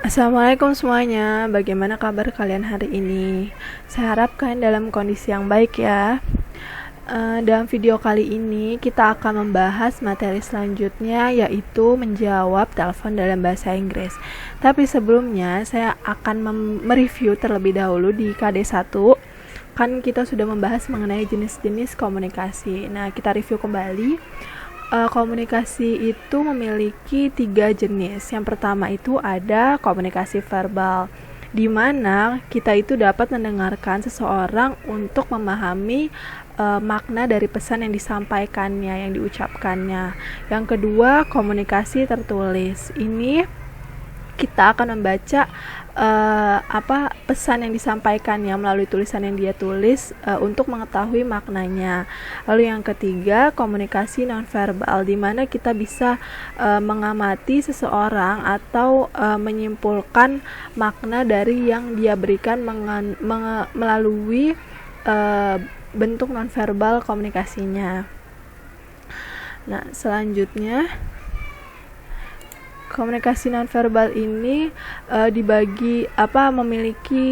Assalamualaikum semuanya, bagaimana kabar kalian hari ini? Saya harap kalian dalam kondisi yang baik ya. Dalam video kali ini kita akan membahas materi selanjutnya, yaitu menjawab telepon dalam bahasa Inggris. Tapi sebelumnya saya akan mereview terlebih dahulu di KD1. Kan kita sudah membahas mengenai jenis-jenis komunikasi. Nah, kita review kembali. Komunikasi itu memiliki 3 jenis. Yang pertama itu ada komunikasi verbal, di mana kita itu dapat mendengarkan seseorang untuk memahami makna dari pesan yang disampaikannya, yang diucapkannya. Yang kedua, komunikasi tertulis. Ini kita akan membaca pesan yang disampaikannya melalui tulisan yang dia tulis untuk mengetahui maknanya. Lalu yang ketiga, komunikasi nonverbal, di mana kita bisa mengamati seseorang atau menyimpulkan makna dari yang dia berikan melalui bentuk nonverbal komunikasinya. Nah, selanjutnya komunikasi nonverbal ini memiliki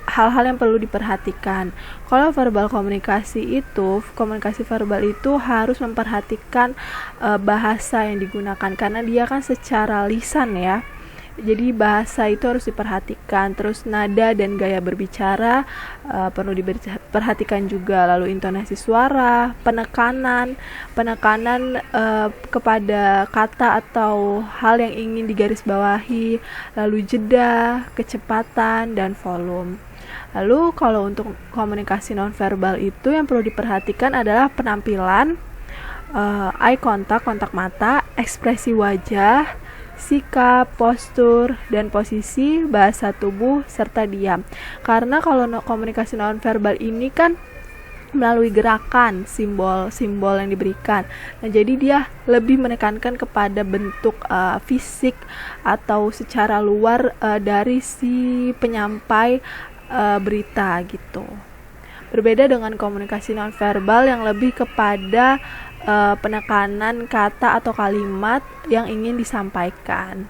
hal-hal yang perlu diperhatikan. Kalau komunikasi verbal itu harus memperhatikan bahasa yang digunakan, karena dia kan secara lisan ya. Jadi bahasa itu harus diperhatikan. Terus nada dan gaya berbicara perlu diperhatikan juga. Lalu intonasi suara, penekanan kepada kata atau hal yang ingin digarisbawahi, lalu jeda, kecepatan, dan volume. Lalu kalau untuk komunikasi nonverbal itu yang perlu diperhatikan adalah penampilan, eye contact, kontak mata, ekspresi wajah, sikap, postur, dan posisi, bahasa tubuh, serta diam. Karena kalau komunikasi nonverbal ini kan melalui gerakan, simbol-simbol yang diberikan. Nah, jadi dia lebih menekankan kepada bentuk fisik atau secara luar dari si penyampai berita gitu. Berbeda dengan komunikasi nonverbal yang lebih kepada penekanan kata atau kalimat yang ingin disampaikan.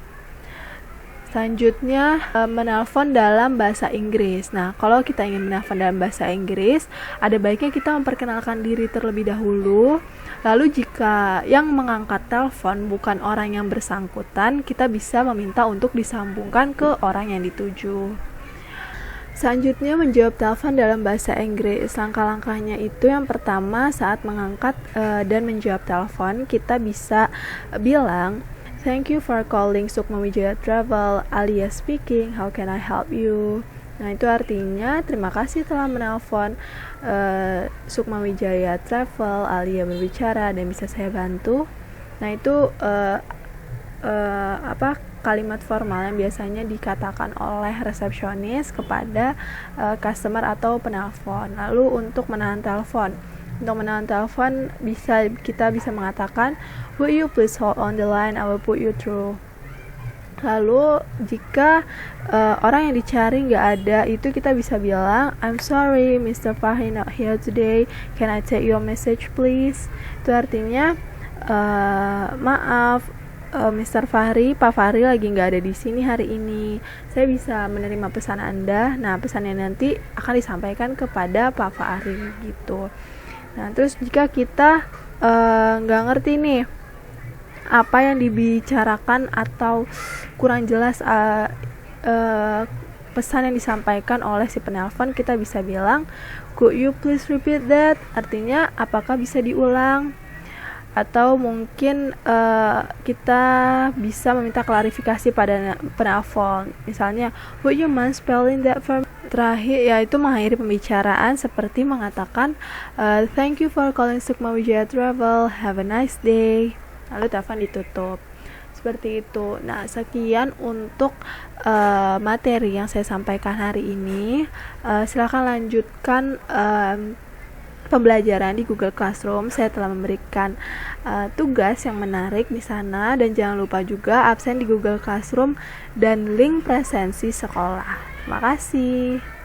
Selanjutnya, menelpon dalam bahasa Inggris. Nah, kalau kita ingin menelpon dalam bahasa Inggris, ada baiknya kita memperkenalkan diri terlebih dahulu. Lalu jika yang mengangkat telepon bukan orang yang bersangkutan, kita bisa meminta untuk disambungkan ke orang yang dituju. Selanjutnya, menjawab telepon dalam bahasa Inggris. Langkah-langkahnya itu yang pertama, saat mengangkat dan menjawab telepon, kita bisa bilang, "Thank you for calling Sukma Wijaya Travel, Alia speaking, how can I help you?" Nah, itu artinya terima kasih telah menelpon Sukma Wijaya Travel, Alia berbicara dan bisa saya bantu. Nah, itu kalimat formal yang biasanya dikatakan oleh resepsionis kepada customer atau penelpon. Lalu untuk menahan telepon, kita bisa mengatakan, "Would you please hold on the line, I will put you through." Lalu jika orang yang dicari nggak ada, itu kita bisa bilang, "I'm sorry, Mr. Fahri not here today. Can I take your message please?" Itu artinya maaf, Mr. Fahri, Pak Fahri lagi nggak ada di sini hari ini. Saya bisa menerima pesan Anda. Nah, pesannya nanti akan disampaikan kepada Pak Fahri gitu. Nah, terus jika kita nggak ngerti nih apa yang dibicarakan atau kurang jelas pesan yang disampaikan oleh si penelpon, kita bisa bilang, "Could you please repeat that?" Artinya, apakah bisa diulang? Atau mungkin kita bisa meminta klarifikasi pada penelpon. Misalnya, "Would you mind spelling that for me?" Terakhir yaitu mengakhiri pembicaraan seperti mengatakan, "Thank you for calling Sukma Wijaya Travel, have a nice day." Lalu telepon ditutup. Seperti itu. Nah, sekian untuk materi yang saya sampaikan hari ini. Silakan lanjutkan pembelajaran di Google Classroom. Saya telah memberikan tugas yang menarik di sana, dan jangan lupa juga absen di Google Classroom dan link presensi sekolah. Terima kasih.